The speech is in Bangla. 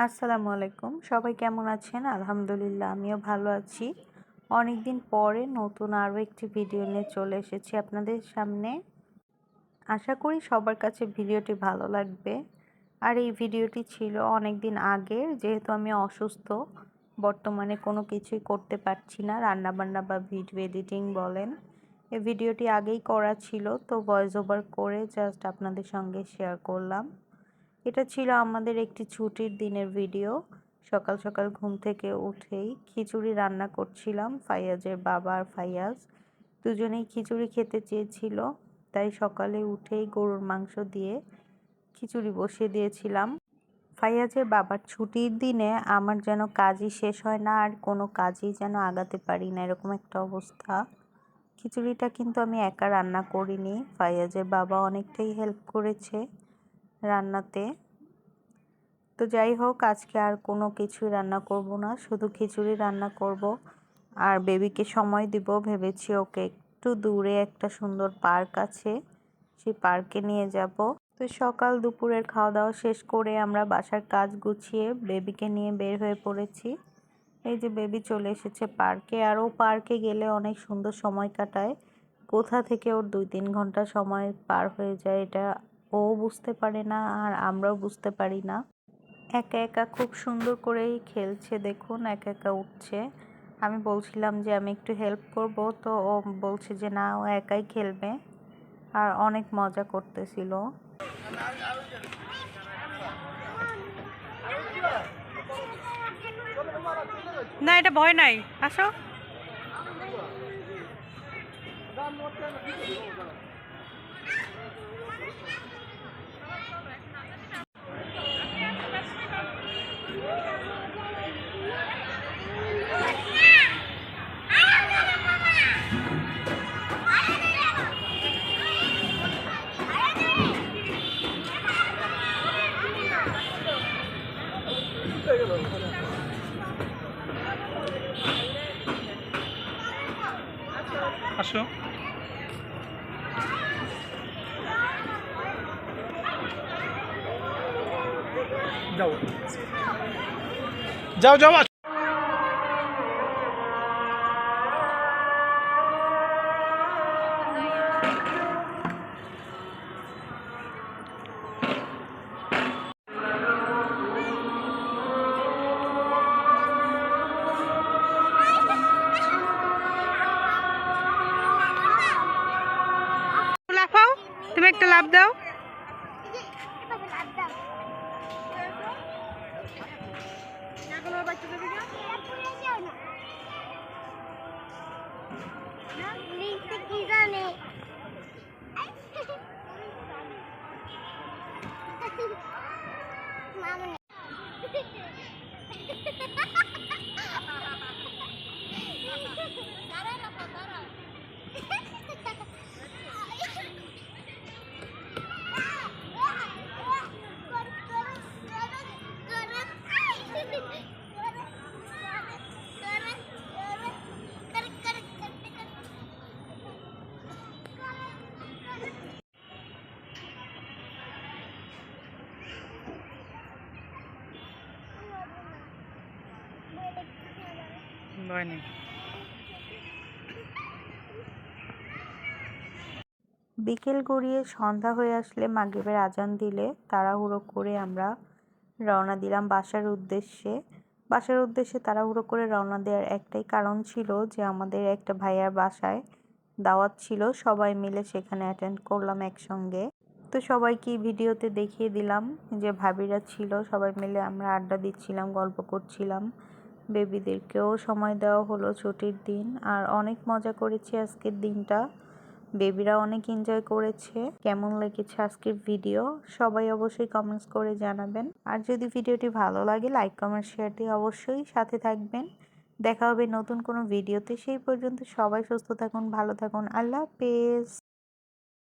আসসালামু আলাইকুম। সবাই কেমন আছেন? আলহামদুলিল্লাহ আমিও ভালো আছি। অনেকদিন পরে নতুন আরও একটি ভিডিও নিয়ে চলে এসেছি আপনাদের সামনে। আশা করি সবার কাছে ভিডিওটি ভালো লাগবে। আর এই ভিডিওটি ছিল অনেকদিন আগের, যেহেতু আমি অসুস্থ, বর্তমানে কোনো কিছুই করতে পারছি না, রান্নাবান্না বা ভিডিও এডিটিং বলেন। এই ভিডিওটি আগেই করা ছিল, তো ভয়েস ওভার করে জাস্ট আপনাদের সঙ্গে শেয়ার করলাম। এটা ছিল আমাদের একটি ছুটির দিনের ভিডিও। সকাল সকাল ঘুম থেকে উঠেই খিচুড়ি রান্না করছিলাম। ফাইয়াজের বাবা আর ফাইয়াজ দুজনেই খিচুড়ি খেতে চেয়েছিল, তাই সকালে উঠেই গরুর মাংস দিয়ে খিচুড়ি বসিয়ে দিয়েছিলাম। ফাইয়াজের বাবার ছুটির দিনে আমার যেন কাজই শেষ হয় না, আর কোনো কাজই যেন আগাতে পারি না, এরকম একটা অবস্থা। খিচুড়িটা কিন্তু আমি একা রান্না করিনি, ফাইয়াজের বাবা অনেকটাই হেল্প করেছে রান্নাতে। তো যাই হোক, আজকে আর কোনো কিছুই রান্না করব না, শুধু খিচুড়ি রান্না করব আর বেবিকে সময় দিব ভেবেছি। ওকে একটু দূরে একটা সুন্দর পার্ক আছে, সেই পার্কে নিয়ে যাব। তো সকাল দুপুরের খাওয়া দাওয়া শেষ করে আমরা বাসার কাজ গুছিয়ে বেবিকে নিয়ে বের হয়ে পড়েছি। এই যে বেবি চলে এসেছে পার্কে, আর ও পার্কে গেলে অনেক সুন্দর সময় কাটায়। কোথা থেকে ওর 2-3 ঘন্টা সময় পার হয়ে যায় এটা ও বুঝতে পারে না, আর আমরাও বুঝতে পারি না। একা একা খুব সুন্দর করেই খেলছে, দেখুন একা একা উঠছে। আমি বলছিলাম যে আমি একটু হেল্প করব, তো ও বলছে যে না, ও একাই খেলবে, আর অনেক মজা করতেছিল। না, এটা ভয় নাই, আসো। আসো, যাও যাও যাও। লাফাও, তুমি একটা লাফ দাও। বিকেল গড়িয়ে সন্ধ্যা হয়ে আসলে মাগরিবের আজান দিলে তাড়াহুড়ো করে আমরা রওনা দিলাম বাসার উদ্দেশ্যে। তাড়াহুড়ো করে রওনা দেওয়ার একটাই কারণ ছিল যে আমাদের একটা ভাইয়ার বাসায় দাওয়াত ছিল, সবাই মিলে সেখানে অ্যাটেন্ড করলাম একসঙ্গে। তো সবাইকে ভিডিওতে দেখিয়ে দিলাম যে ভাবিরা ছিল, সবাই মিলে আমরা আড্ডা দিচ্ছিলাম, গল্প করছিলাম। বেবিদেরকেও সময় দেওয়া হলো ছুটির দিন, আর অনেক মজা করেছি আজকের দিনটা। বেবিরা অনেক এনজয় করেছে। কেমন লেগেছে আজকের ভিডিও সবাই অবশ্যই কমেন্টস করে জানাবেন। আর যদি ভিডিওটি ভালো লাগে লাইক কমেন্ট শেয়ার দিয়ে অবশ্যই সাথে থাকবেন। দেখা হবে নতুন কোনো ভিডিওতে, সেই পর্যন্ত সবাই সুস্থ থাকুন, ভালো থাকুন, আল্লাহ হাফেজ।